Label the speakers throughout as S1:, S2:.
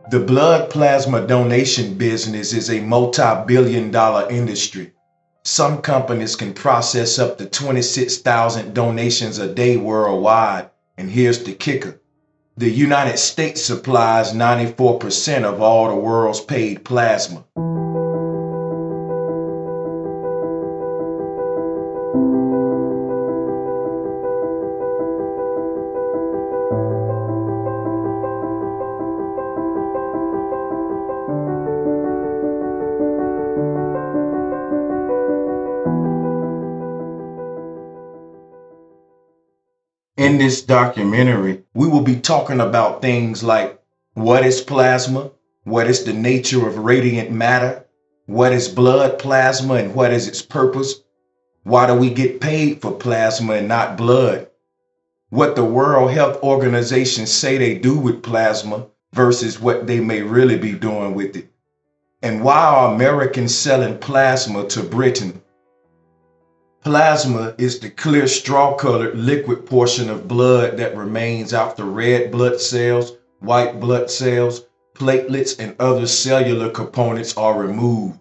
S1: The blood plasma donation business is a multi-billion-dollar industry. Some companies can process up to 26,000 donations a day worldwide. And here's the kicker. The United States supplies 94% of all the world's paid plasma. In this documentary, we will be talking about things like what is plasma, what is the nature of radiant matter, what is blood plasma and what is its purpose, why do we get paid for plasma and not blood, what the World Health Organization say they do with plasma versus what they may really be doing with it, and why are Americans selling plasma to Britain. Plasma is the clear straw-colored liquid portion of blood that remains after red blood cells, white blood cells, platelets, and other cellular components are removed.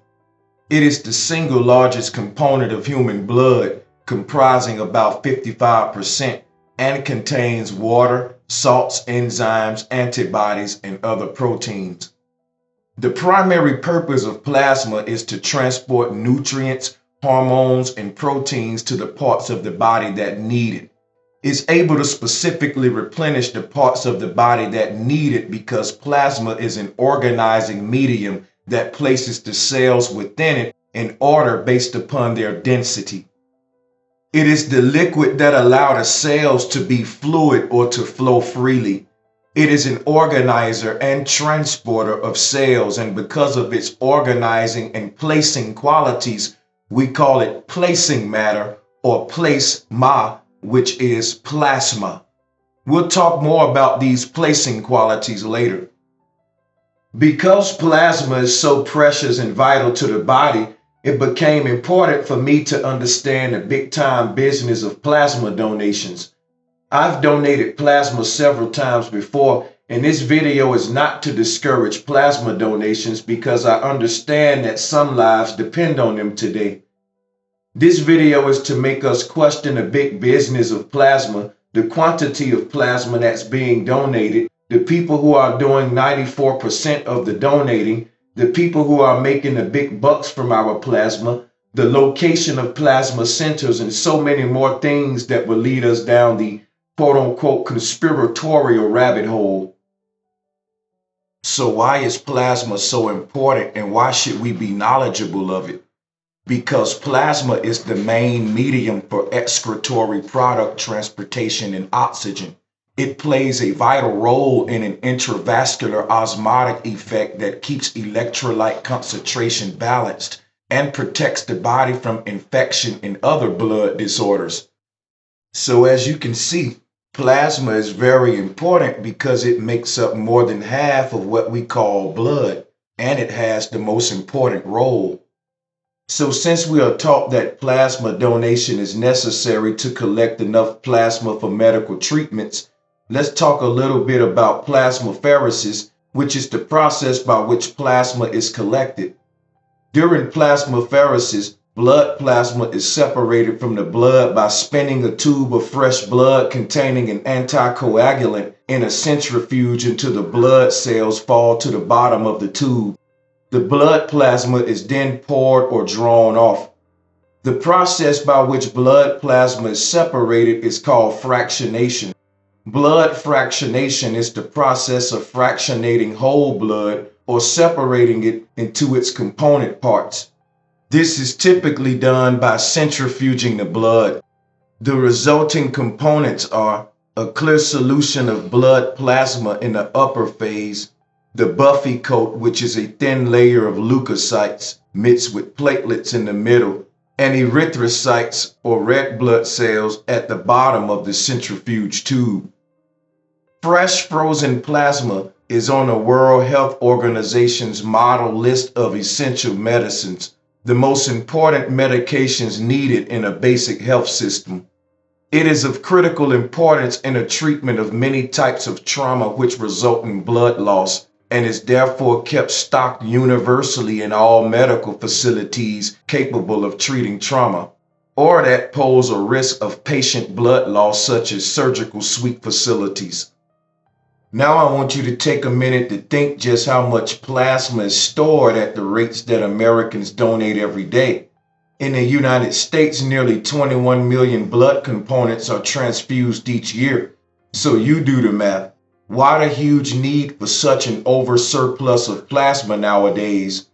S1: It is the single largest component of human blood, comprising about 55%, and contains water, salts, enzymes, antibodies, and other proteins. The primary purpose of plasma is to transport nutrients, hormones, and proteins to the parts of the body that need it. It's able to specifically replenish the parts of the body that need it because plasma is an organizing medium that places the cells within it in order based upon their density. It is the liquid that allows the cells to be fluid or to flow freely. It is an organizer and transporter of cells, and because of its organizing and placing qualities, we call it placing matter or plasma, which is plasma. We'll talk more about these placing qualities later. Because plasma is so precious and vital to the body, it became important for me to understand the big-time business of plasma donations. I've donated plasma several times before, and this video is not to discourage plasma donations because I understand that some lives depend on them today. This video is to make us question the big business of plasma, the quantity of plasma that's being donated, the people who are doing 94% of the donating, the people who are making the big bucks from our plasma, the location of plasma centers, and so many more things that will lead us down the quote-unquote conspiratorial rabbit hole. So why is plasma so important and why should we be knowledgeable of it? Because plasma is the main medium for excretory product transportation and oxygen. It plays a vital role in an intravascular osmotic effect that keeps electrolyte concentration balanced and protects the body from infection and other blood disorders. So as you can see, plasma is very important because it makes up more than half of what we call blood, and it has the most important role. So since we are taught that plasma donation is necessary to collect enough plasma for medical treatments, let's talk a little bit about plasmapheresis, which is the process by which plasma is collected. During plasmapheresis, blood plasma is separated from the blood by spinning a tube of fresh blood containing an anticoagulant in a centrifuge until the blood cells fall to the bottom of the tube. The blood plasma is then poured or drawn off. The process by which blood plasma is separated is called fractionation. Blood fractionation is the process of fractionating whole blood or separating it into its component parts. This is typically done by centrifuging the blood. The resulting components are a clear solution of blood plasma in the upper phase, the buffy coat, which is a thin layer of leukocytes mixed with platelets in the middle, and erythrocytes or red blood cells at the bottom of the centrifuge tube. Fresh frozen plasma is on the World Health Organization's model list of essential medicines, the most important medications needed in a basic health system. It is of critical importance in the treatment of many types of trauma which result in blood loss, and is therefore kept stocked universally in all medical facilities capable of treating trauma, or that pose a risk of patient blood loss, such as surgical suite facilities. Now I want you to take a minute to think just how much plasma is stored at the rates that Americans donate every day. In the United States, nearly 21 million blood components are transfused each year. So you do the math. Why the huge need for such an oversurplus of plasma nowadays?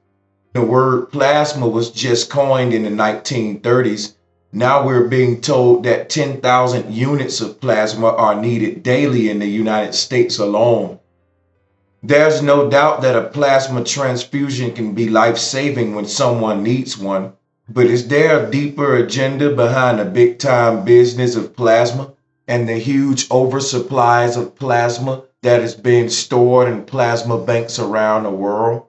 S1: The word plasma was just coined in the 1930s. Now we're being told that 10,000 units of plasma are needed daily in the United States alone. There's no doubt that a plasma transfusion can be life-saving when someone needs one, but is there a deeper agenda behind the big-time business of plasma and the huge oversupplies of plasma that is being stored in plasma banks around the world?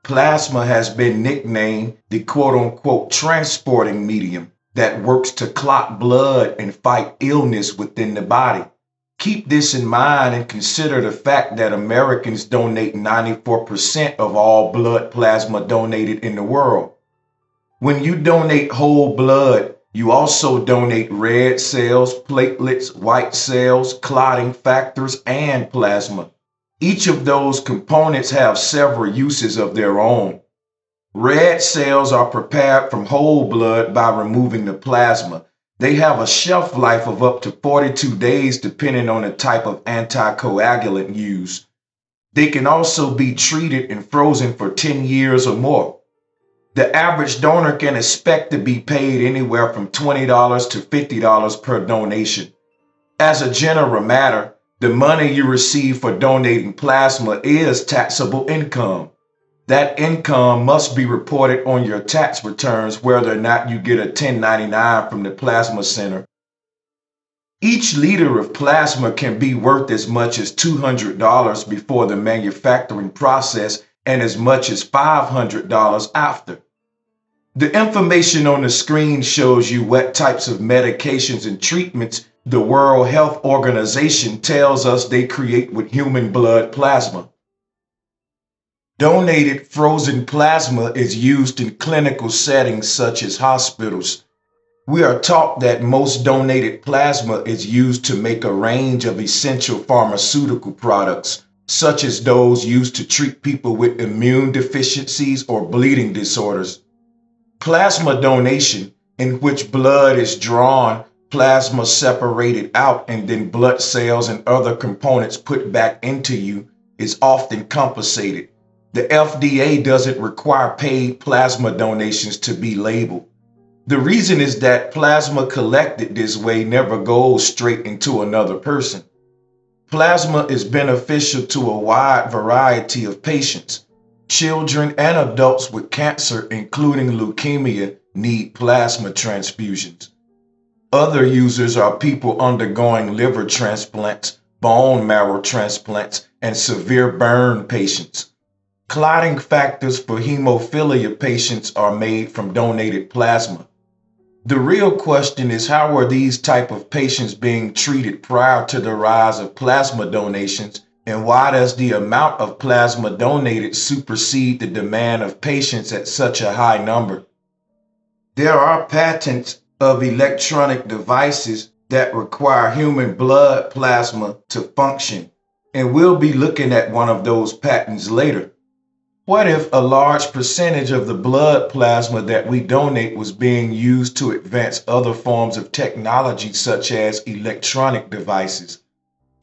S1: Plasma has been nicknamed the quote-unquote transporting medium that works to clot blood and fight illness within the body. Keep this in mind and consider the fact that Americans donate 94% of all blood plasma donated in the world. When you donate whole blood, you also donate red cells, platelets, white cells, clotting factors, and plasma. Each of those components have several uses of their own. Red cells are prepared from whole blood by removing the plasma. They have a shelf life of up to 42 days depending on the type of anticoagulant used. They can also be treated and frozen for 10 years or more. The average donor can expect to be paid anywhere from $20 to $50 per donation. As a general matter, the money you receive for donating plasma is taxable income. That income must be reported on your tax returns whether or not you get a 1099 from the plasma center. Each liter of plasma can be worth as much as $200 before the manufacturing process and as much as $500 after. The information on the screen shows you what types of medications and treatments the World Health Organization tells us they create with human blood plasma. Donated frozen plasma is used in clinical settings such as hospitals. We are taught that most donated plasma is used to make a range of essential pharmaceutical products, such as those used to treat people with immune deficiencies or bleeding disorders. Plasma donation, in which blood is drawn, plasma separated out, and then blood cells and other components put back into you, is often compensated. The FDA doesn't require paid plasma donations to be labeled. The reason is that plasma collected this way never goes straight into another person. Plasma is beneficial to a wide variety of patients. Children and adults with cancer, including leukemia, need plasma transfusions. Other users are people undergoing liver transplants, bone marrow transplants, and severe burn patients. Clotting factors for hemophilia patients are made from donated plasma. The real question is, how are these type of patients being treated prior to the rise of plasma donations, and why does the amount of plasma donated supersede the demand of patients at such a high number? There are patents of electronic devices that require human blood plasma to function, and we'll be looking at one of those patents later. What if a large percentage of the blood plasma that we donate was being used to advance other forms of technology such as electronic devices?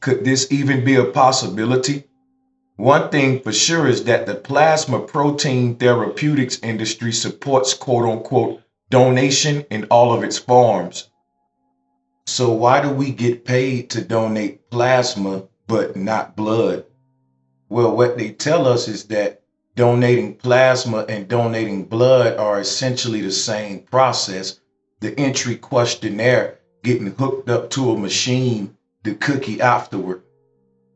S1: Could this even be a possibility? One thing for sure is that the plasma protein therapeutics industry supports quote-unquote donation in all of its forms. So why do we get paid to donate plasma but not blood? Well, what they tell us is that donating plasma and donating blood are essentially the same process. The entry questionnaire getting hooked up to a machine, the cookie afterward.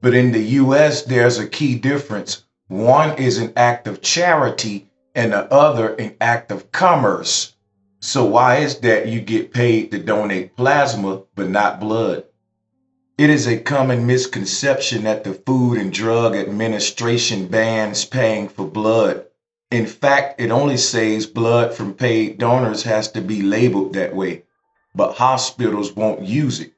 S1: But in the US, there's a key difference. One is an act of charity and the other an act of commerce. So why is that you get paid to donate plasma but not blood? It is a common misconception that the Food and Drug Administration bans paying for blood. In fact, it only says blood from paid donors has to be labeled that way, but hospitals won't use it.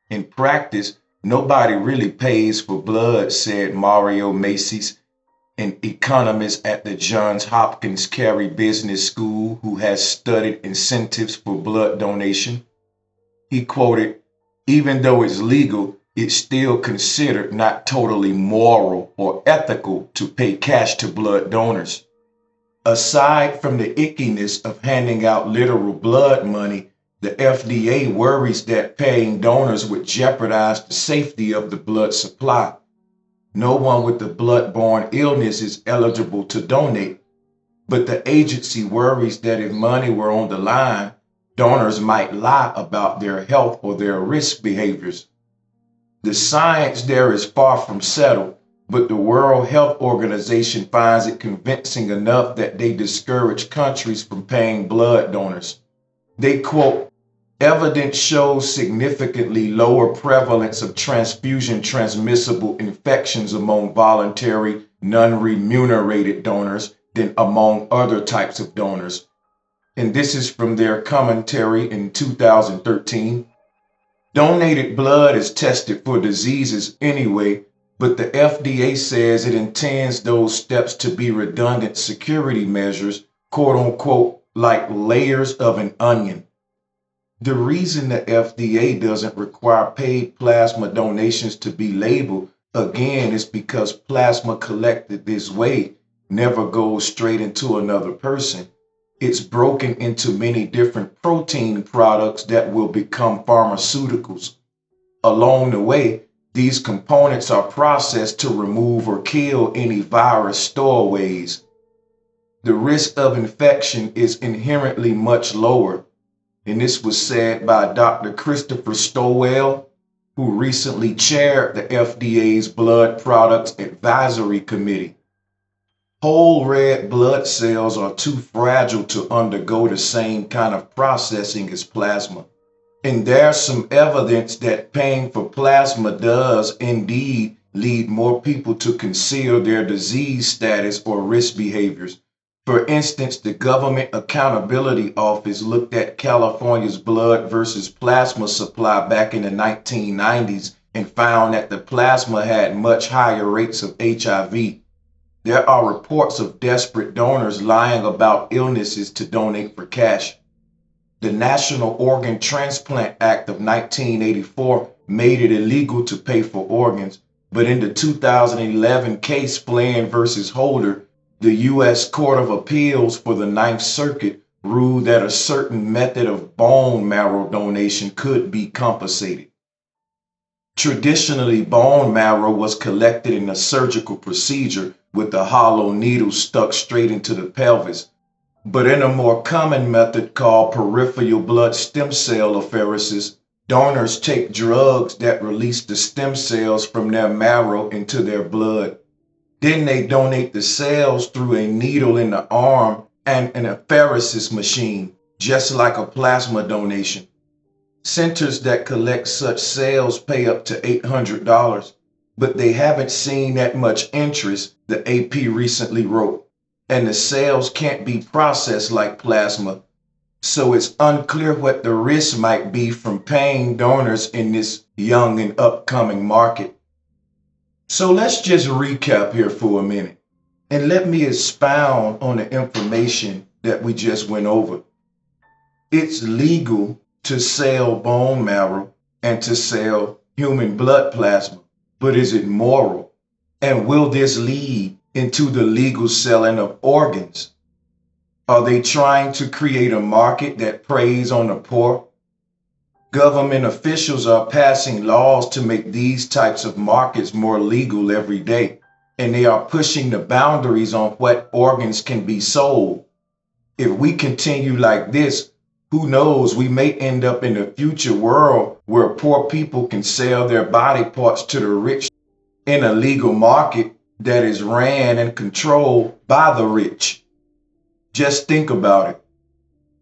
S1: In practice, nobody really pays for blood, said Mario Macy's, an economist at the Johns Hopkins Carey Business School who has studied incentives for blood donation. He quoted, "Even though it's legal, it's still considered not totally moral or ethical to pay cash to blood donors." Aside from the ickiness of handing out literal blood money, the FDA worries that paying donors would jeopardize the safety of the blood supply. No one with a blood-borne illness is eligible to donate, but the agency worries that if money were on the line, donors might lie about their health or their risk behaviors. The science there is far from settled, but the World Health Organization finds it convincing enough that they discourage countries from paying blood donors. They quote, "Evidence shows significantly lower prevalence of transfusion transmissible infections among voluntary, non-remunerated donors than among other types of donors." And this is from their commentary in 2013. Donated blood is tested for diseases anyway, but the FDA says it intends those steps to be redundant security measures, quote unquote, like layers of an onion. The reason the FDA doesn't require paid plasma donations to be labeled, again, is because plasma collected this way never goes straight into another person. It's broken into many different protein products that will become pharmaceuticals. Along the way, these components are processed to remove or kill any virus stowaways. The risk of infection is inherently much lower, and this was said by Dr. Christopher Stowell, who recently chaired the FDA's Blood Products Advisory Committee. Whole red blood cells are too fragile to undergo the same kind of processing as plasma. And there's some evidence that paying for plasma does indeed lead more people to conceal their disease status or risk behaviors. For instance, the Government Accountability Office looked at California's blood versus plasma supply back in the 1990s and found that the plasma had much higher rates of HIV. There are reports of desperate donors lying about illnesses to donate for cash. The National Organ Transplant Act of 1984 made it illegal to pay for organs, but in the 2011 case Flynn versus Holder, the U.S. Court of Appeals for the Ninth Circuit ruled that a certain method of bone marrow donation could be compensated. Traditionally, bone marrow was collected in a surgical procedure with a hollow needle stuck straight into the pelvis. But in a more common method called peripheral blood stem cell apheresis, donors take drugs that release the stem cells from their marrow into their blood. Then they donate the cells through a needle in the arm and an apheresis machine, just like a plasma donation. Centers that collect such cells pay up to $800, but they haven't seen that much interest, the AP recently wrote, and the cells can't be processed like plasma, so it's unclear what the risk might be from paying donors in this young and upcoming market. So let's just recap here for a minute, and let me expound on the information that we just went over. It's legal to sell bone marrow and to sell human blood plasma, but is it moral? And will this lead into the legal selling of organs? Are they trying to create a market that preys on the poor? Government officials are passing laws to make these types of markets more legal every day, and they are pushing the boundaries on what organs can be sold. If we continue like this, who knows, we may end up in a future world where poor people can sell their body parts to the rich in a legal market that is ran and controlled by the rich. Just think about it.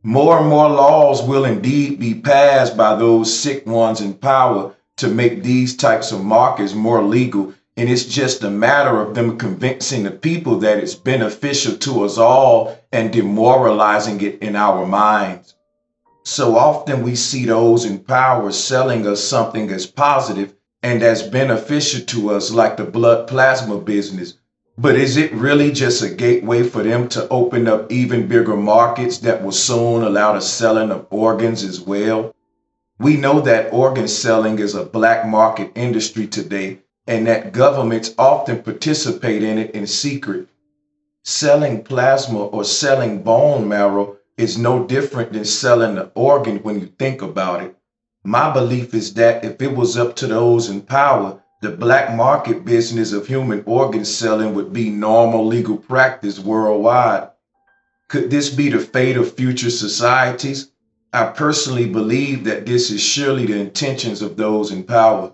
S1: More and more laws will indeed be passed by those sick ones in power to make these types of markets more legal. And it's just a matter of them convincing the people that it's beneficial to us all and demoralizing it in our minds. So often we see those in power selling us something as positive and as beneficial to us, like the blood plasma business. But is it really just a gateway for them to open up even bigger markets that will soon allow the selling of organs as well? We know that organ selling is a black market industry today, and that governments often participate in it in secret. Selling plasma or selling bone marrow is no different than selling an organ when you think about it. My belief is that if it was up to those in power, the black market business of human organ selling would be normal legal practice worldwide. Could this be the fate of future societies? I personally believe that this is surely the intentions of those in power.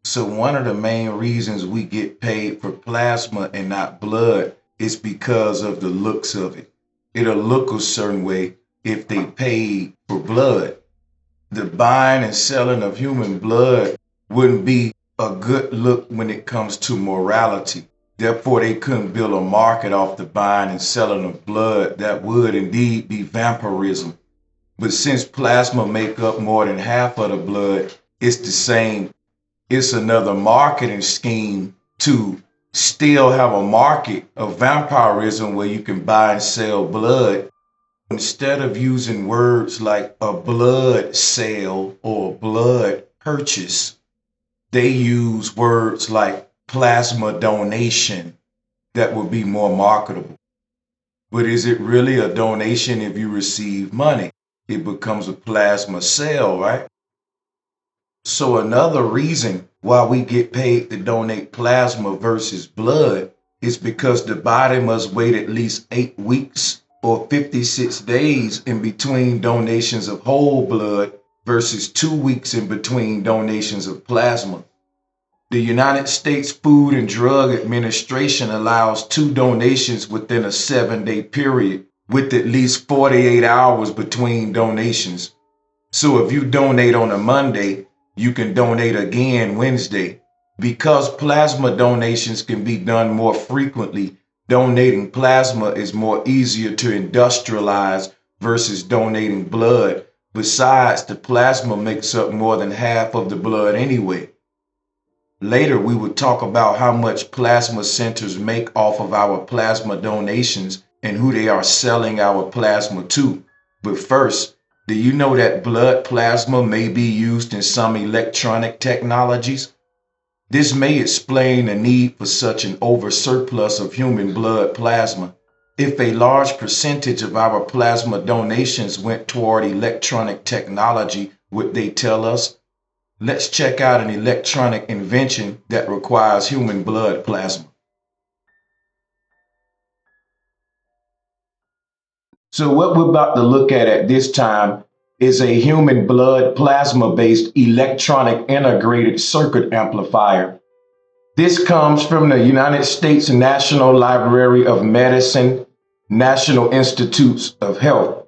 S1: So one of the main reasons we get paid for plasma and not blood is because of the looks of it. It'll look a certain way if they paid for blood. The buying and selling of human blood wouldn't be a good look when it comes to morality. Therefore, they couldn't build a market off the buying and selling of blood. That would indeed be vampirism. But since plasma make up more than half of the blood, it's the same. It's another marketing scheme to still have a market of vampirism where you can buy and sell blood. Instead of using words like a blood sale or blood purchase, they use words like plasma donation that would be more marketable. But is it really a donation if you receive money? It becomes a plasma sale, right? So another reason why we get paid to donate plasma versus blood is because the body must wait at least 8 weeks or 56 days in between donations of whole blood versus 2 weeks in between donations of plasma. The United States Food and Drug Administration allows 2 donations within a 7-day period with at least 48 hours between donations. So if you donate on a Monday, you can donate again Wednesday. Because plasma donations can be done more frequently, donating plasma is more easier to industrialize versus donating blood. Besides, the plasma makes up more than half of the blood anyway. Later, we will talk about how much plasma centers make off of our plasma donations and who they are selling our plasma to. But first, do you know that blood plasma may be used in some electronic technologies? This may explain the need for such an oversurplus of human blood plasma. If a large percentage of our plasma donations went toward electronic technology, would they tell us? Let's check out an electronic invention that requires human blood plasma. So what we're about to look at this time is a human blood plasma-based electronic integrated circuit amplifier. This comes from the United States National Library of Medicine, National Institutes of Health.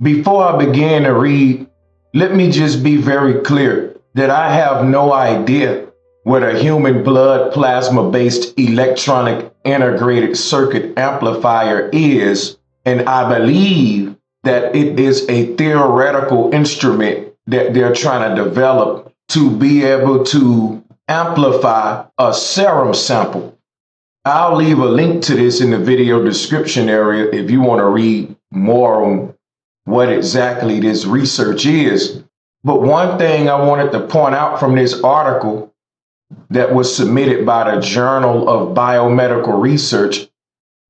S1: Before I begin to read, let me just be very clear that I have no idea what a human blood plasma-based electronic integrated circuit amplifier is, and I believe that it is a theoretical instrument that they're trying to develop to be able to amplify a serum sample. I'll leave a link to this in the video description area if you want to read more on what exactly this research is. But one thing I wanted to point out from this article that was submitted by the Journal of Biomedical Research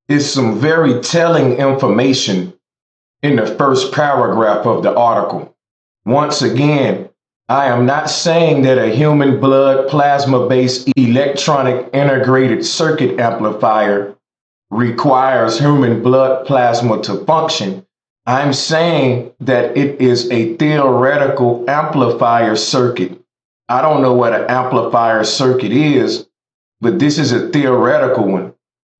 S1: is some very telling information in the first paragraph of the article. Once again, I am not saying that a human blood plasma-based electronic integrated circuit amplifier requires human blood plasma to function. I'm saying that it is a theoretical amplifier circuit. I don't know what an amplifier circuit is, but this is a theoretical one.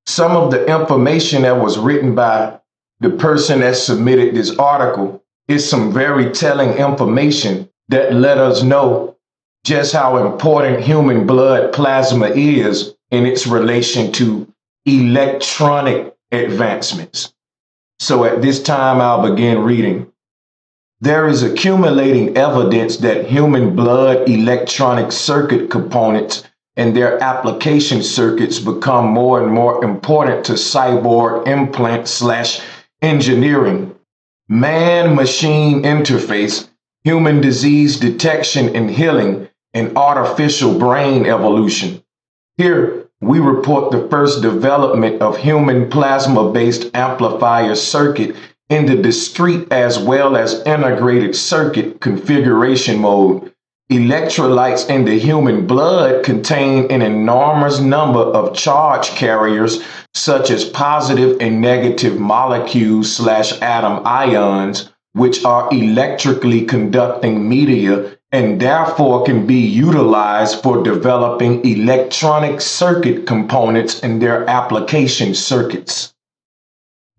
S1: Some of the information that was written by the person that submitted this article is some very telling information that let us know just how important human blood plasma is in its relation to electronic advancements. So at this time, I'll begin reading. There is accumulating evidence that human blood electronic circuit components and their application circuits become more and more important to cyborg implant/engineering, man-machine interface, human disease detection and healing, and artificial brain evolution. Here, we report the first development of human plasma-based amplifier circuit in the discrete as well as integrated circuit configuration mode. Electrolytes in the human blood contain an enormous number of charge carriers, such as positive and negative molecules/atom ions, which are electrically conducting media and therefore can be utilized for developing electronic circuit components in their application circuits.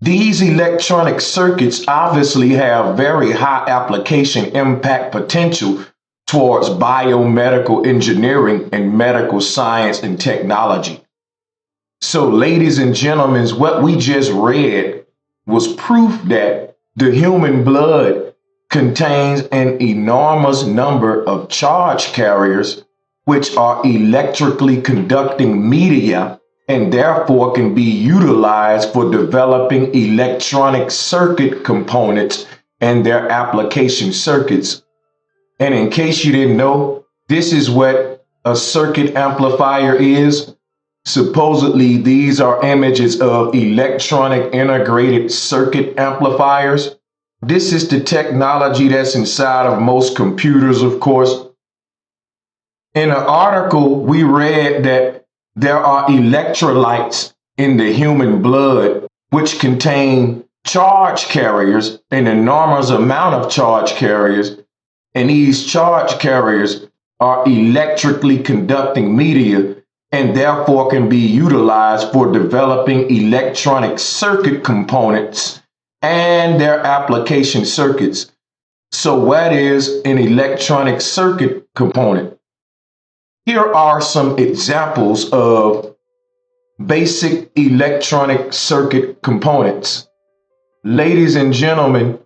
S1: These electronic circuits obviously have very high application impact potential towards biomedical engineering and medical science and technology. So, ladies and gentlemen, what we just read was proof that the human blood contains an enormous number of charge carriers, which are electrically conducting media and therefore can be utilized for developing electronic circuit components and their application circuits. And in case you didn't know, this is what a circuit amplifier is. Supposedly, these are images of electronic integrated circuit amplifiers. This is the technology that's inside of most computers, of course. In an article, we read that there are electrolytes in the human blood, which contain charge carriers, an enormous amount of charge carriers. And these charge carriers are electrically conducting media and therefore can be utilized for developing electronic circuit components and their application circuits. So what is an electronic circuit component? Here are some examples of basic electronic circuit components. Ladies and gentlemen,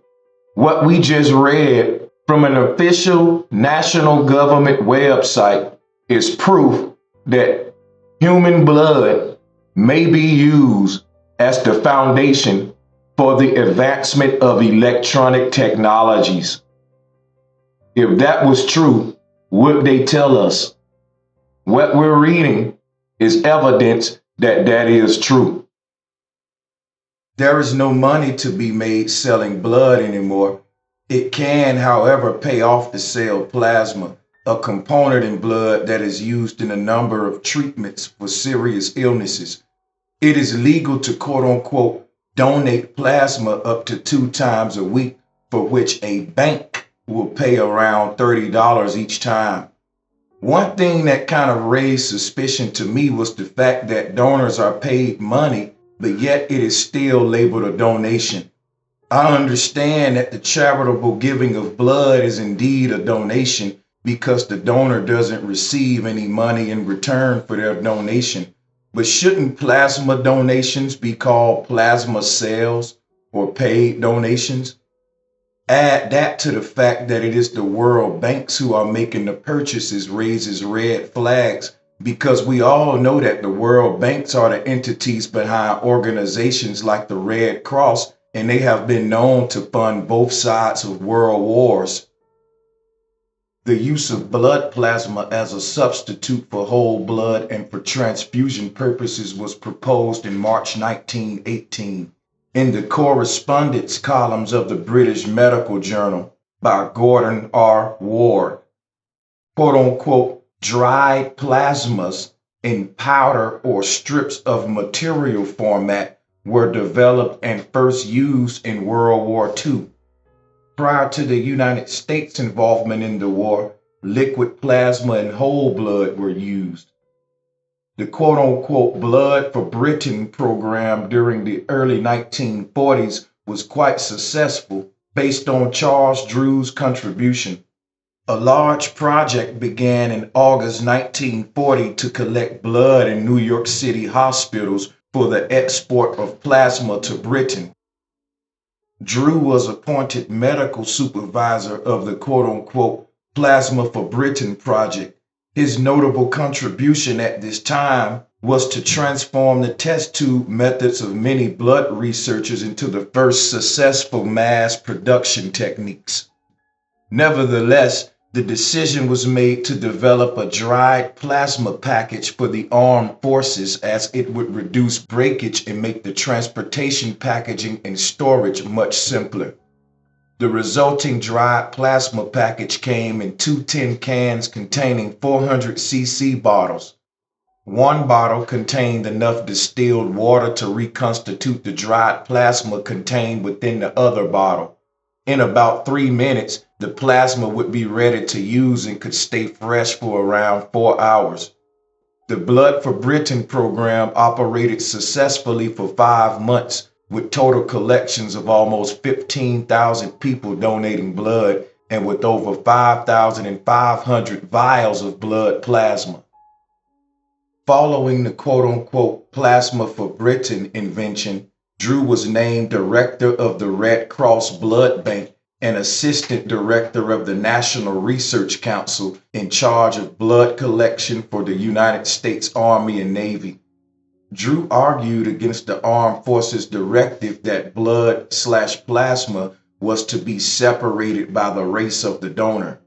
S1: what we just read from an official national government website is proof that human blood may be used as the foundation for the advancement of electronic technologies. If that was true, would they tell us? What we're reading is evidence that that is true. There is no money to be made selling blood anymore. It can, however, pay off to sell plasma, a component in blood that is used in a number of treatments for serious illnesses. It is legal to quote unquote donate plasma up to 2 times a week, for which a bank will pay around $30 each time. One thing that kind of raised suspicion to me was the fact that donors are paid money, but yet it is still labeled a donation. I understand that the charitable giving of blood is indeed a donation because the donor doesn't receive any money in return for their donation. But shouldn't plasma donations be called plasma sales or paid donations? Add that to the fact that it is the World Banks who are making the purchases raises red flags, because we all know that the World Banks are the entities behind organizations like the Red Cross, and they have been known to fund both sides of world wars. The use of blood plasma as a substitute for whole blood and for transfusion purposes was proposed in March 1918 in the correspondence columns of the British Medical Journal by Gordon R. Ward. Quote unquote, dried plasmas in powder or strips of material format were developed and first used in World War II. Prior to the United States' involvement in the war, liquid plasma and whole blood were used. The quote-unquote Blood for Britain program during the early 1940s was quite successful based on Charles Drew's contribution. A large project began in August 1940 to collect blood in New York City hospitals for the export of plasma to Britain. Drew was appointed medical supervisor of the quote-unquote Plasma for Britain project. His notable contribution at this time was to transform the test tube methods of many blood researchers into the first successful mass production techniques. Nevertheless, the decision was made to develop a dried plasma package for the armed forces as it would reduce breakage and make the transportation, packaging, and storage much simpler. The resulting dried plasma package came in 2 tin cans containing 400 cc bottles. One bottle contained enough distilled water to reconstitute the dried plasma contained within the other bottle. In about 3 minutes, the plasma would be ready to use and could stay fresh for around 4 hours. The Blood for Britain program operated successfully for 5 months, with total collections of almost 15,000 people donating blood and with over 5,500 vials of blood plasma. Following the quote-unquote Plasma for Britain invention, Drew was named director of the Red Cross Blood Bank and assistant director of the National Research Council in charge of blood collection for the United States Army and Navy. Drew argued against the Armed Forces directive that blood/plasma was to be separated by the race of the donor.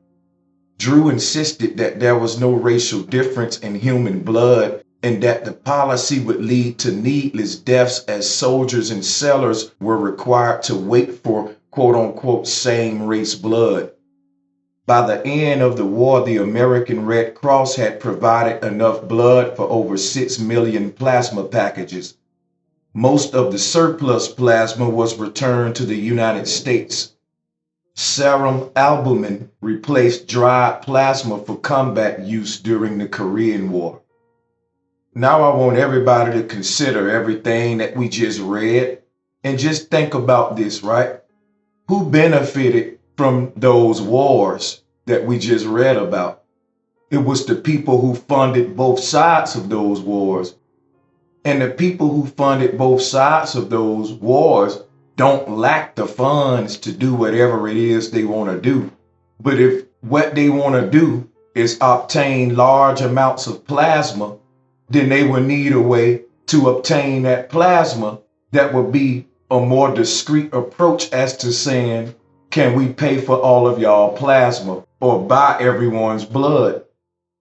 S1: Drew insisted that there was no racial difference in human blood and that the policy would lead to needless deaths as soldiers and sailors were required to wait for quote-unquote same-race blood. By the end of the war, the American Red Cross had provided enough blood for over 6 million plasma packages. Most of the surplus plasma was returned to the United States. Serum albumin replaced dried plasma for combat use during the Korean War. Now I want everybody to consider everything that we just read and just think about this, right? Who benefited from those wars that we just read about? It was the people who funded both sides of those wars. And the people who funded both sides of those wars don't lack the funds to do whatever it is they want to do. But if what they want to do is obtain large amounts of plasma, then they will need a way to obtain that plasma that would be a more discreet approach as to saying, can we pay for all of y'all plasma or buy everyone's blood?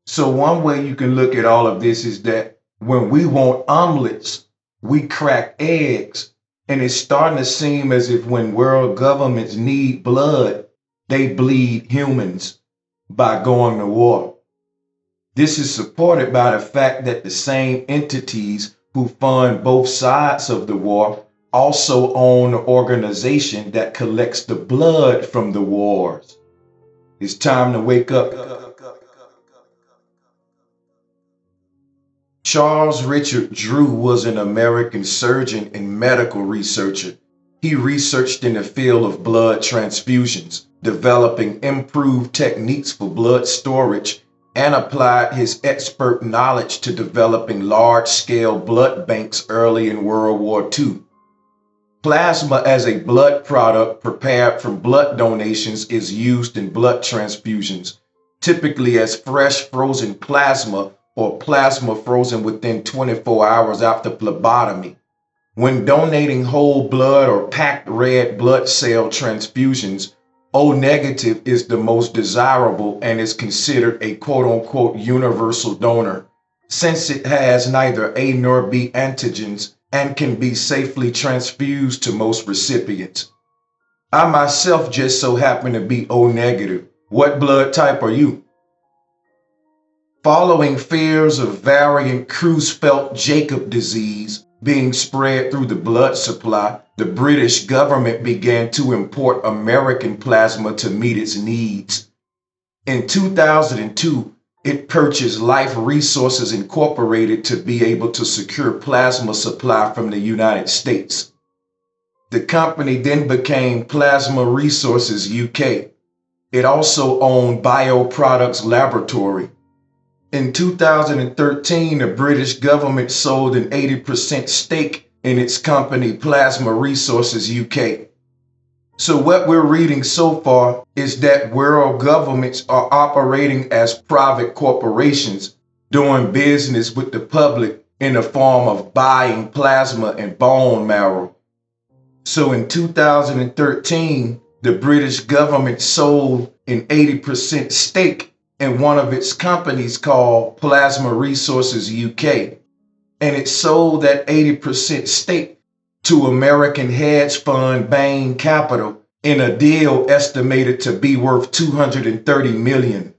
S1: So one way you can look at all of this is that when we want omelets, we crack eggs. And it's starting to seem as if when world governments need blood, they bleed humans by going to war. This is supported by the fact that the same entities who fund both sides of the war also own the organization that collects the blood from the wars. It's time to wake up. Charles Richard Drew was an American surgeon and medical researcher. He researched in the field of blood transfusions, developing improved techniques for blood storage, and applied his expert knowledge to developing large-scale blood banks early in World War II. Plasma as a blood product prepared from blood donations is used in blood transfusions, typically as fresh frozen plasma or plasma frozen within 24 hours after phlebotomy. When donating whole blood or packed red blood cell transfusions, O negative is the most desirable and is considered a quote-unquote universal donor, since it has neither A nor B antigens and can be safely transfused to most recipients. I myself just so happen to be O negative. What blood type are you? Following fears of variant Creutzfeldt-Jakob disease being spread through the blood supply, the British government began to import American plasma to meet its needs. In 2002, it purchased Life Resources Incorporated to be able to secure plasma supply from the United States. The company then became Plasma Resources UK. It also owned Bioproducts Laboratory. In 2013, the British government sold an 80% stake in its company Plasma Resources UK. So what we're reading so far is that world governments are operating as private corporations, doing business with the public in the form of buying plasma and bone marrow. So in 2013, the British government sold an 80% stake in one of its companies called Plasma Resources UK, and it sold that 80% stake to American hedge fund Bain Capital in a deal estimated to be worth $230 million.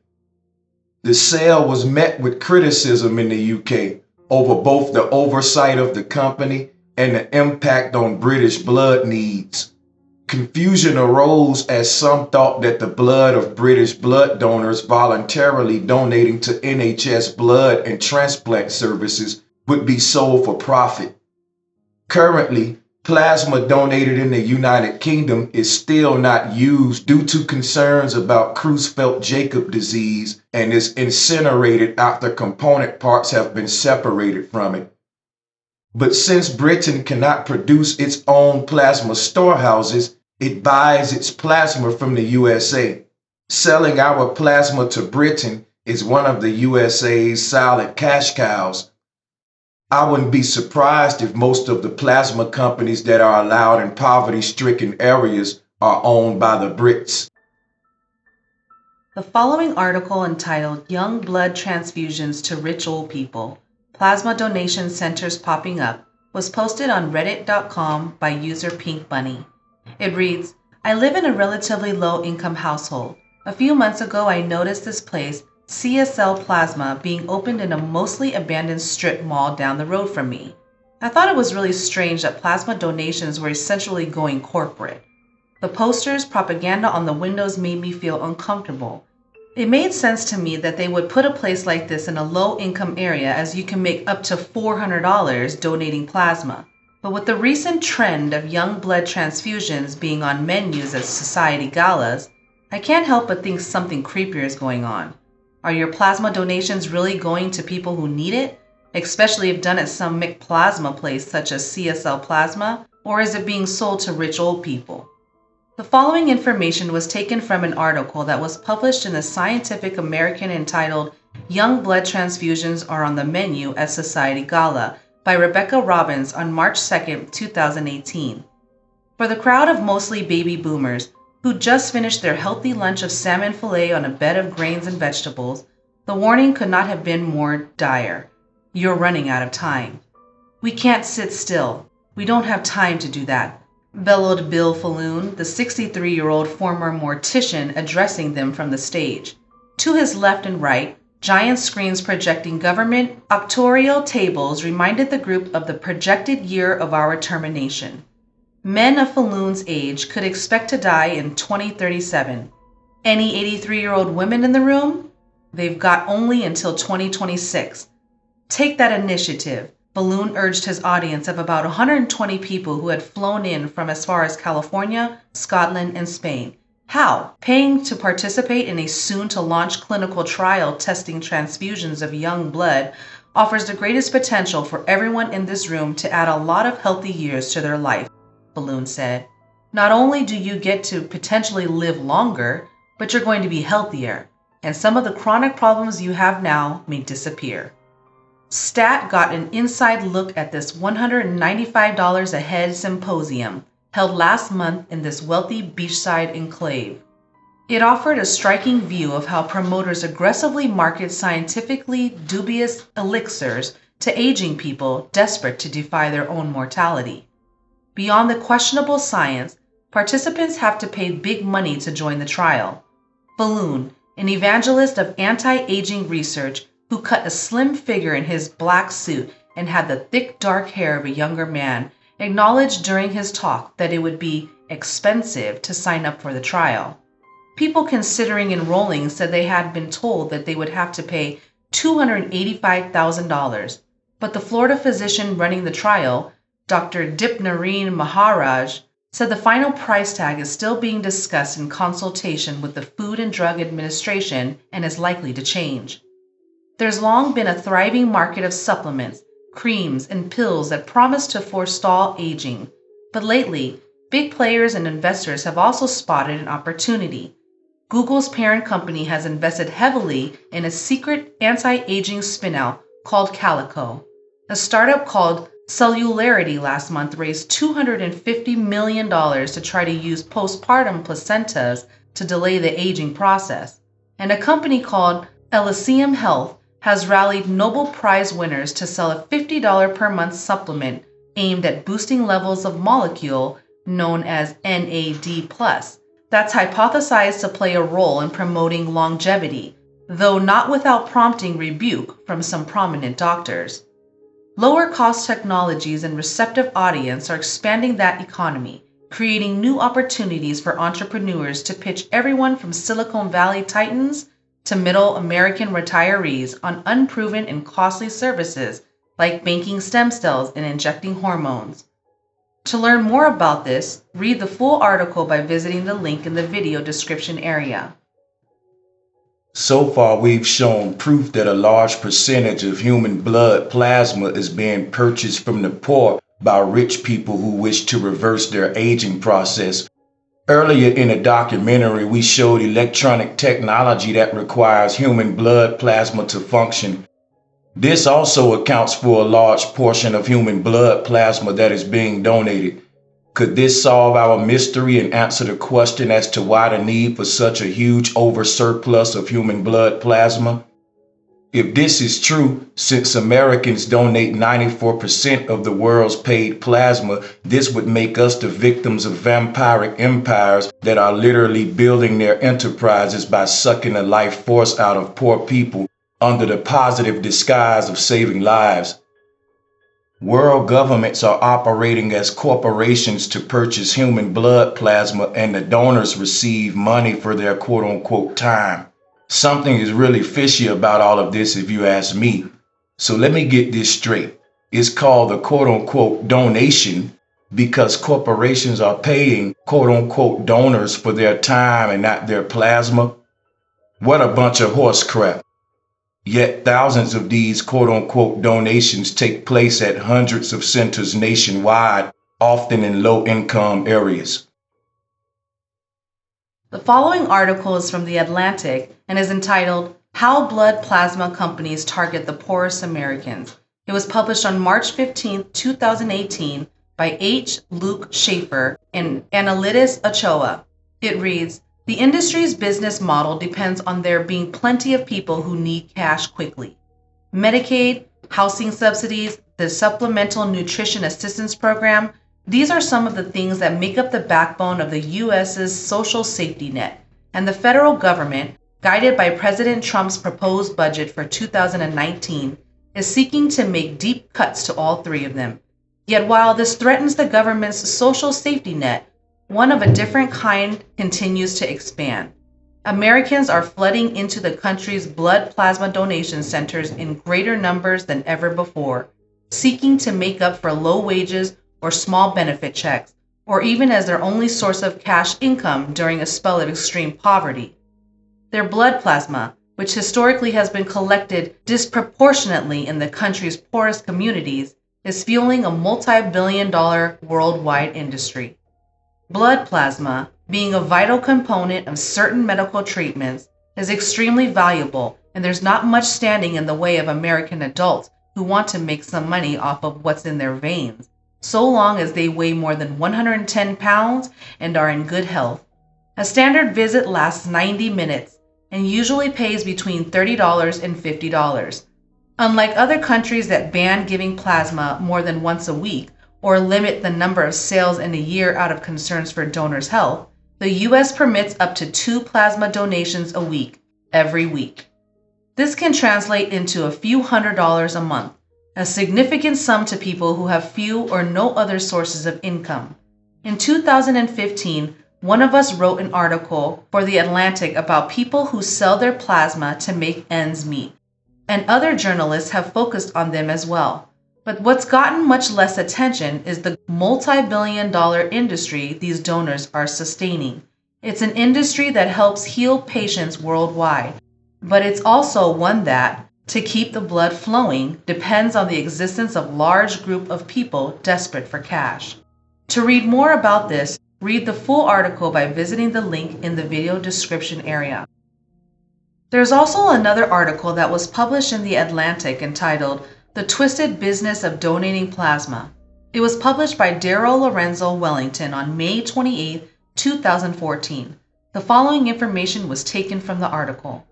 S1: The sale was met with criticism in the UK over both the oversight of the company and the impact on British blood needs. Confusion arose as some thought that the blood of British blood donors voluntarily donating to NHS blood and transplant services would be sold for profit. Currently, plasma donated in the United Kingdom is still not used due to concerns about Creutzfeldt-Jakob disease and is incinerated after component parts have been separated from it. But since Britain cannot produce its own plasma storehouses, it buys its plasma from the USA. Selling our plasma to Britain is one of the USA's silent cash cows. I wouldn't be surprised if most of the plasma companies that are allowed in poverty-stricken areas are owned by the Brits.
S2: The following article, entitled Young Blood Transfusions to Rich Old People, Plasma Donation Centers Popping Up, was posted on reddit.com by user Pink Bunny. It reads, I live in a relatively low-income household. A few months ago, I noticed this place, CSL Plasma, being opened in a mostly abandoned strip mall down the road from me. I thought it was really strange that plasma donations were essentially going corporate. The posters, propaganda on the windows made me feel uncomfortable. It made sense to me that they would put a place like this in a low-income area, as you can make up to $400 donating plasma. But with the recent trend of young blood transfusions being on menus at society galas, I can't help but think something creepier is going on. Are your plasma donations really going to people who need it, especially if done at some McPlasma place such as CSL Plasma, or is it being sold to rich old people? The following information was taken from an article that was published in the Scientific American entitled Young Blood Transfusions Are on the Menu at Society Gala by Rebecca Robbins on March 2, 2018. For the crowd of mostly baby boomers who just finished their healthy lunch of salmon fillet on a bed of grains and vegetables, the warning could not have been more dire. You're running out of time. We can't sit still. We don't have time to do that, bellowed Bill Falloon, the 63-year-old former mortician, addressing them from the stage. To his left and right, giant screens projecting government auctorial tables reminded the group of the projected year of our termination. Men of Falloon's age could expect to die in 2037. Any 83-year-old women in the room? They've got only until 2026. Take that initiative, Falloon urged his audience of about 120 people who had flown in from as far as California, Scotland, and Spain. How? Paying to participate in a soon-to-launch clinical trial testing transfusions of young blood offers the greatest potential for everyone in this room to add a lot of healthy years to their life, Falloon said. Not only do you get to potentially live longer, but you're going to be healthier, and some of the chronic problems you have now may disappear. Stat got an inside look at this $195 a head symposium held last month in this wealthy beachside enclave. It offered a striking view of how promoters aggressively market scientifically dubious elixirs to aging people desperate to defy their own mortality. Beyond the questionable science, participants have to pay big money to join the trial. Falloon, an evangelist of anti-aging research who cut a slim figure in his black suit and had the thick dark hair of a younger man, acknowledged during his talk that it would be expensive to sign up for the trial. People considering enrolling said they had been told that they would have to pay $285,000, but the Florida physician running the trial, Dr. Dipnarine Maharaj, said the final price tag is still being discussed in consultation with the Food and Drug Administration and is likely to change. There's long been a thriving market of supplements, creams, and pills that promise to forestall aging, but lately, big players and investors have also spotted an opportunity. Google's parent company has invested heavily in a secret anti-aging spinout called Calico. A startup called Cellularity last month raised $250 million to try to use postpartum placentas to delay the aging process. And a company called Elysium Health has rallied Nobel Prize winners to sell a $50 per month supplement aimed at boosting levels of molecule known as NAD+, that's hypothesized to play a role in promoting longevity, though not without prompting rebuke from some prominent doctors. Lower cost technologies and receptive audience are expanding that economy, creating new opportunities for entrepreneurs to pitch everyone from Silicon Valley titans to middle American retirees on unproven and costly services like banking stem cells and injecting hormones. To learn more about this, read the full article by visiting the link in the video description area.
S1: So far, we've shown proof that a large percentage of human blood plasma is being purchased from the poor by rich people who wish to reverse their aging process. Earlier in the documentary, we showed electronic technology that requires human blood plasma to function. This also accounts for a large portion of human blood plasma that is being donated. Could this solve our mystery and answer the question as to why the need for such a huge oversurplus of human blood plasma? If this is true, since Americans donate 94% of the world's paid plasma, this would make us the victims of vampiric empires that are literally building their enterprises by sucking the life force out of poor people under the positive disguise of saving lives. World governments are operating as corporations to purchase human blood plasma, and the donors receive money for their quote-unquote time. Something is really fishy about all of this if you ask me. So let me get this straight. It's called the quote-unquote donation because corporations are paying quote-unquote donors for their time and not their plasma. What a bunch of horse crap. Yet thousands of these quote-unquote donations take place at hundreds of centers nationwide, often in low-income areas.
S2: The following article is from The Atlantic and is entitled, How Blood Plasma Companies Target the Poorest Americans. It was published on March 15, 2018 by H. Luke Schaefer and Annalitis Ochoa. It reads, the industry's business model depends on there being plenty of people who need cash quickly. Medicaid, housing subsidies, the Supplemental Nutrition Assistance Program, these are some of the things that make up the backbone of the U.S.'s social safety net, and the federal government, guided by President Trump's proposed budget for 2019, is seeking to make deep cuts to all three of them. Yet while this threatens the government's social safety net, one of a different kind continues to expand. Americans are flooding into the country's blood plasma donation centers in greater numbers than ever before, seeking to make up for low wages or small benefit checks, or even as their only source of cash income during a spell of extreme poverty. Their blood plasma, which historically has been collected disproportionately in the country's poorest communities, is fueling a multi-billion-dollar worldwide industry. Blood plasma, being a vital component of certain medical treatments, is extremely valuable, and there's not much standing in the way of American adults who want to make some money off of what's in their veins, so long as they weigh more than 110 pounds and are in good health. A standard visit lasts 90 minutes and usually pays between $30 and $50. Unlike other countries that ban giving plasma more than once a week or limit the number of sales in a year out of concerns for donors' health, the U.S. permits up to 2 plasma donations a week, every week. This can translate into a few $100s a month, a significant sum to people who have few or no other sources of income. In 2015, one of us wrote an article for The Atlantic about people who sell their plasma to make ends meet, and other journalists have focused on them as well. But what's gotten much less attention is the multi-billion-dollar industry these donors are sustaining. It's an industry that helps heal patients worldwide, but it's also one that, to keep the blood flowing, depends on the existence of a large group of people desperate for cash. To read more about this, read the full article by visiting the link in the video description area. There's also another article that was published in The Atlantic entitled The Twisted Business of Donating Plasma. It was published by Daryl Lorenzo Wellington on May 28, 2014. The following information was taken from the article.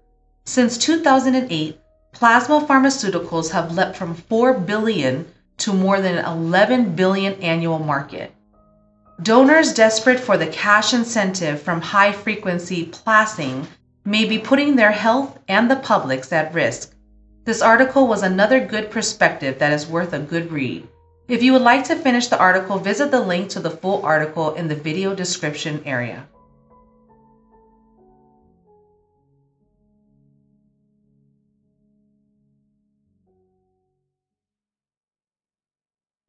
S2: Since 2008, plasma pharmaceuticals have leapt from $4 billion to more than $11 billion annual market. Donors desperate for the cash incentive from high-frequency plasing may be putting their health and the public's at risk. This article was another good perspective that is worth a good read. If you would like to finish the article, visit the link to the full article in the video description area.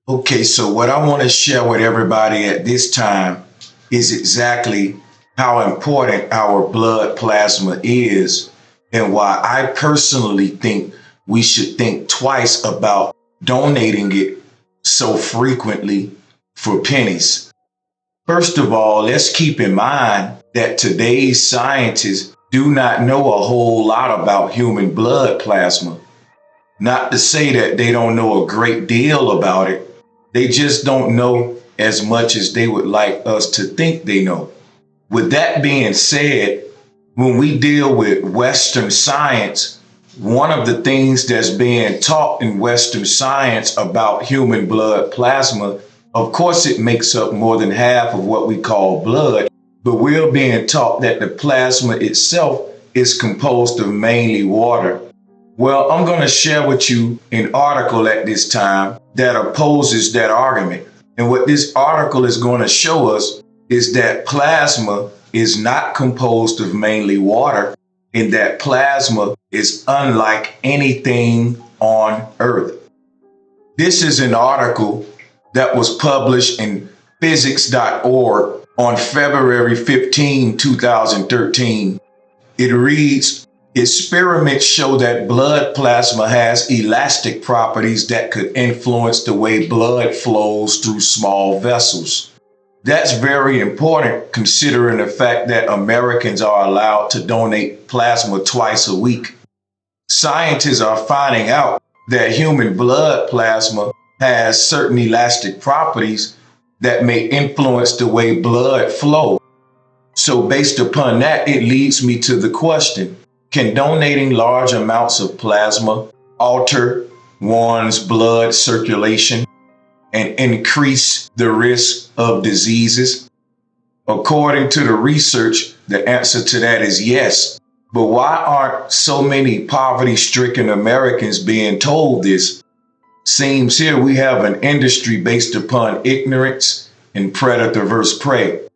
S1: Okay, so what I want to share with everybody at this time is exactly how important our blood plasma is and why I personally think we should think twice about donating it so frequently for pennies. First of all, let's keep in mind that today's scientists do not know a whole lot about human blood plasma. Not to say that they don't know a great deal about it. They just don't know as much as they would like us to think they know. With that being said, when we deal with Western science, one of the things that's being taught in Western science about human blood plasma, of course, it makes up more than half of what we call blood, but we're being taught that the plasma itself is composed of mainly water. Well, I'm going to share with you an article at this time that opposes that argument. And what this article is going to show us is that plasma is not composed of mainly water, and that plasma is unlike anything on Earth. This is an article that was published in physics.org on February 15, 2013. It reads, experiments show that blood plasma has elastic properties that could influence the way blood flows through small vessels. That's very important considering the fact that Americans are allowed to donate plasma twice a week. Scientists are finding out that human blood plasma has certain elastic properties that may influence the way blood flows. So based upon that, it leads me to the question, can donating large amounts of plasma alter one's blood circulation and increase the risk of diseases? According to the research, the answer to that is yes. But why aren't so many poverty-stricken Americans being told this? Seems here we have an industry based upon ignorance and predator versus prey.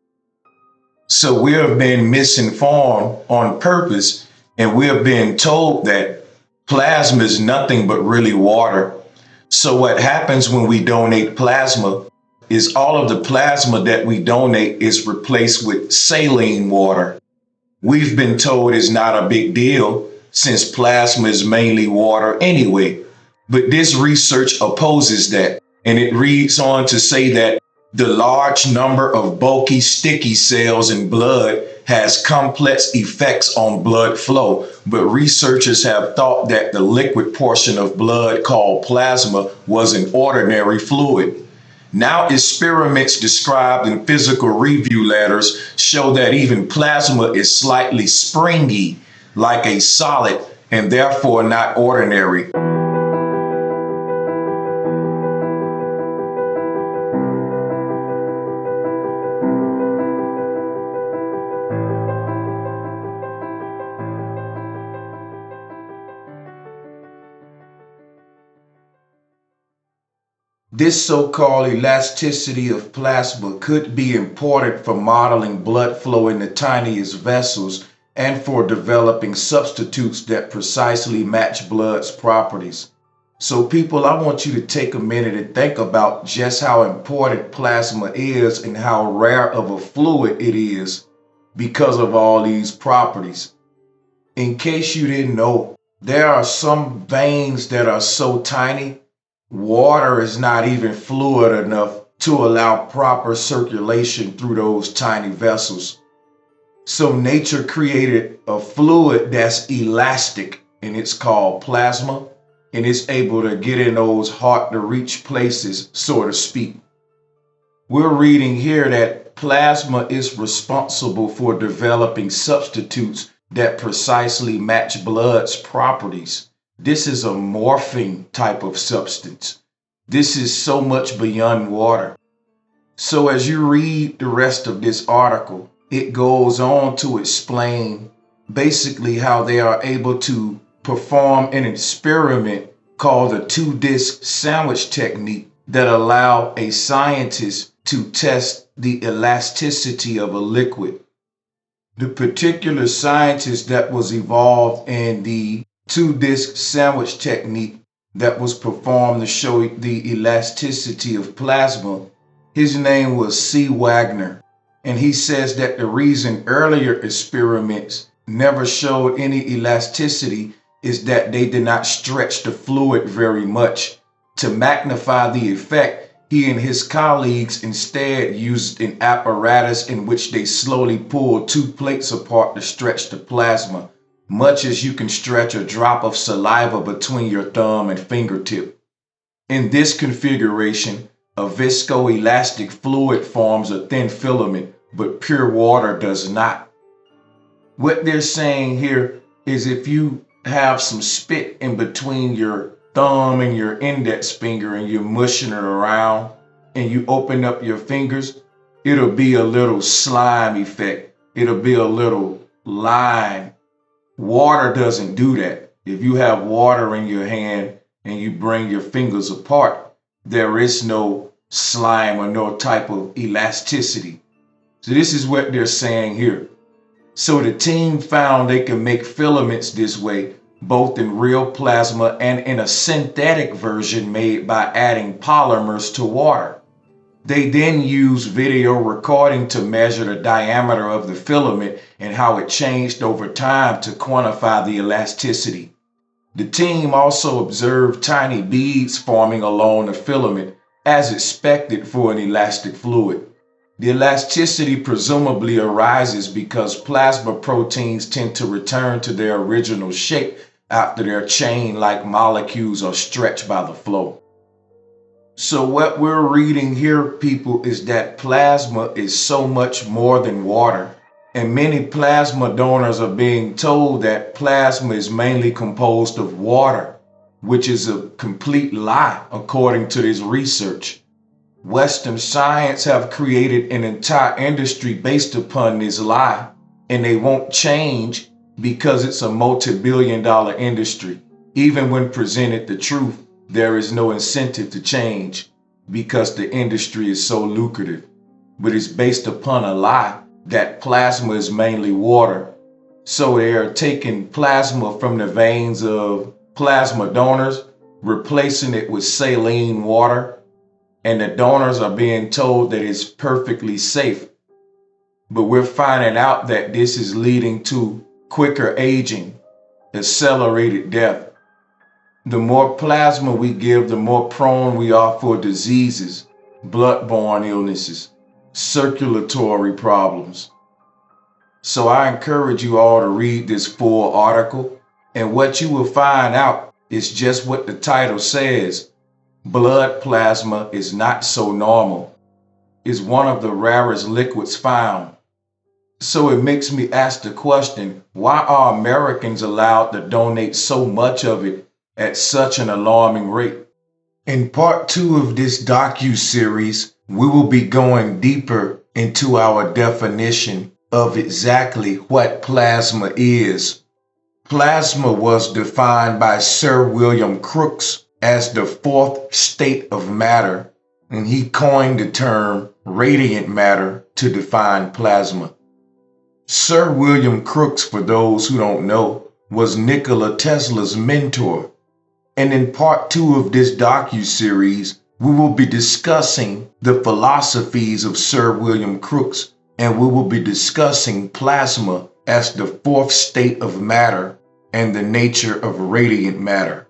S1: So we have been misinformed on purpose, and we have been told that plasma is nothing but really water. So what happens when we donate plasma is all of the plasma that we donate is replaced with saline water. We've been told it's not a big deal since plasma is mainly water anyway. But this research opposes that, and it reads on to say that the large number of bulky, sticky cells in blood has complex effects on blood flow, but researchers have thought that the liquid portion of blood called plasma was an ordinary fluid. Now experiments described in physical review letters show that even plasma is slightly springy, like a solid, and therefore not ordinary. This so-called elasticity of plasma could be important for modeling blood flow in the tiniest vessels and for developing substitutes that precisely match blood's properties. So people, I want you to take a minute and think about just how important plasma is and how rare of a fluid it is because of all these properties. In case you didn't know, there are some veins that are so tiny, water is not even fluid enough to allow proper circulation through those tiny vessels. So nature created a fluid that's elastic and it's called plasma, and it's able to get in those hard to reach places, so to speak. We're reading here that plasma is responsible for developing substitutes that precisely match blood's properties. This is a morphing type of substance. This is so much beyond water. So as you read the rest of this article, it goes on to explain basically how they are able to perform an experiment called the two-disc sandwich technique that allow a scientist to test the elasticity of a liquid. The particular scientist that was involved in the two-disc sandwich technique that was performed to show the elasticity of plasma, his name was C. Wagner, and he says that the reason earlier experiments never showed any elasticity is that they did not stretch the fluid very much. To magnify the effect, he and his colleagues instead used an apparatus in which they slowly pulled two plates apart to stretch the plasma, much as you can stretch a drop of saliva between your thumb and fingertip. In this configuration, a viscoelastic fluid forms a thin filament, but pure water does not. What they're saying here is if you have some spit in between your thumb and your index finger and you're mushing it around and you open up your fingers, it'll be a little slime effect. It'll be a little line. Water doesn't do that. If you have water in your hand and you bring your fingers apart, there is no slime or no type of elasticity. So this is what they're saying here. So the team found they can make filaments this way, both in real plasma and in a synthetic version made by adding polymers to water. They then used video recording to measure the diameter of the filament and how it changed over time to quantify the elasticity. The team also observed tiny beads forming along the filament, as expected for an elastic fluid. The elasticity presumably arises because plasma proteins tend to return to their original shape after their chain-like molecules are stretched by the flow. So what we're reading here, people, is that plasma is so much more than water. And many plasma donors are being told that plasma is mainly composed of water, which is a complete lie according to this research. Western science have created an entire industry based upon this lie, and they won't change because it's a multi-billion-dollar industry. Even when presented the truth, there is no incentive to change because the industry is so lucrative. But it's based upon a lie that plasma is mainly water. So they are taking plasma from the veins of plasma donors, replacing it with saline water, and the donors are being told that it's perfectly safe. But we're finding out that this is leading to quicker aging, accelerated death. The more plasma we give, the more prone we are for diseases, blood-borne illnesses, circulatory problems. So I encourage you all to read this full article, and what you will find out is just what the title says. Blood plasma is not so normal. It's one of the rarest liquids found. So it makes me ask the question, why are Americans allowed to donate so much of it at such an alarming rate? In part 2 of this docu-series, we will be going deeper into our definition of exactly what plasma is. Plasma was defined by Sir William Crookes as the fourth state of matter, and he coined the term radiant matter to define plasma. Sir William Crookes, for those who don't know, was Nikola Tesla's mentor. And in part 2 of this docu-series, we will be discussing the philosophies of Sir William Crookes, and we will be discussing plasma as the fourth state of matter and the nature of radiant matter.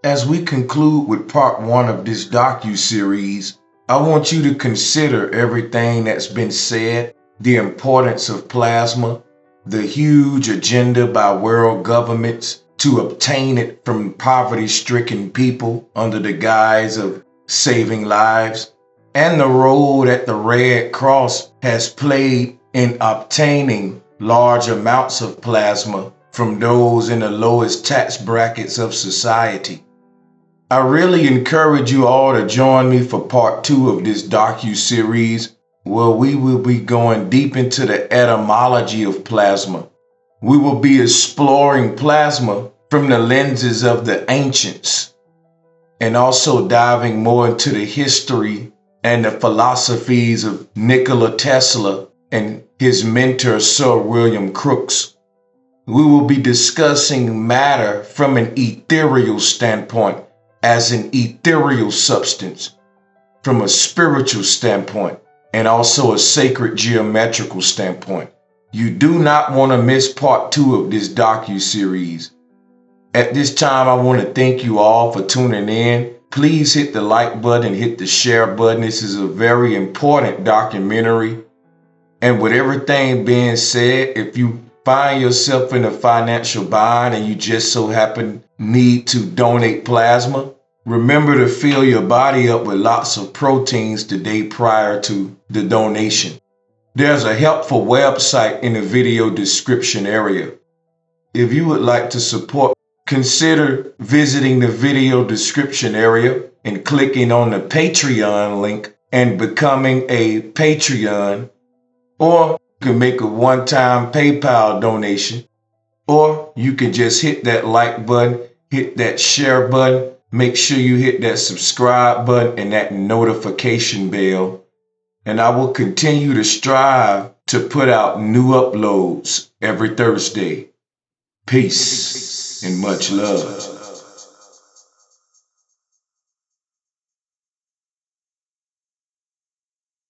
S1: As we conclude with part 1 of this docu-series, I want you to consider everything that's been said, the importance of plasma, the huge agenda by world governments to obtain it from poverty-stricken people under the guise of saving lives, and the role that the Red Cross has played in obtaining large amounts of plasma from those in the lowest tax brackets of society. I really encourage you all to join me for part 2 of this docu-series, where we will be going deep into the etymology of plasma. We will be exploring plasma from the lenses of the ancients, and also diving more into the history and the philosophies of Nikola Tesla and his mentor Sir William Crookes. We will be discussing matter from an ethereal standpoint, as an ethereal substance, from a spiritual standpoint, and also a sacred geometrical standpoint. You do not want to miss part 2 of this docu-series. At this time, I want to thank you all for tuning in. Please hit the like button, hit the share button. This is a very important documentary. And with everything being said, if you find yourself in a financial bind and you just so happen need to donate plasma, remember to fill your body up with lots of proteins the day prior to the donation. There's a helpful website in the video description area. If you would like to support, consider visiting the video description area and clicking on the Patreon link and becoming a Patreon, or you can make a one-time PayPal donation, or you can just hit that like button, hit that share button, make sure you hit that subscribe button and that notification bell, and I will continue to strive to put out new uploads every Thursday. Peace and much love.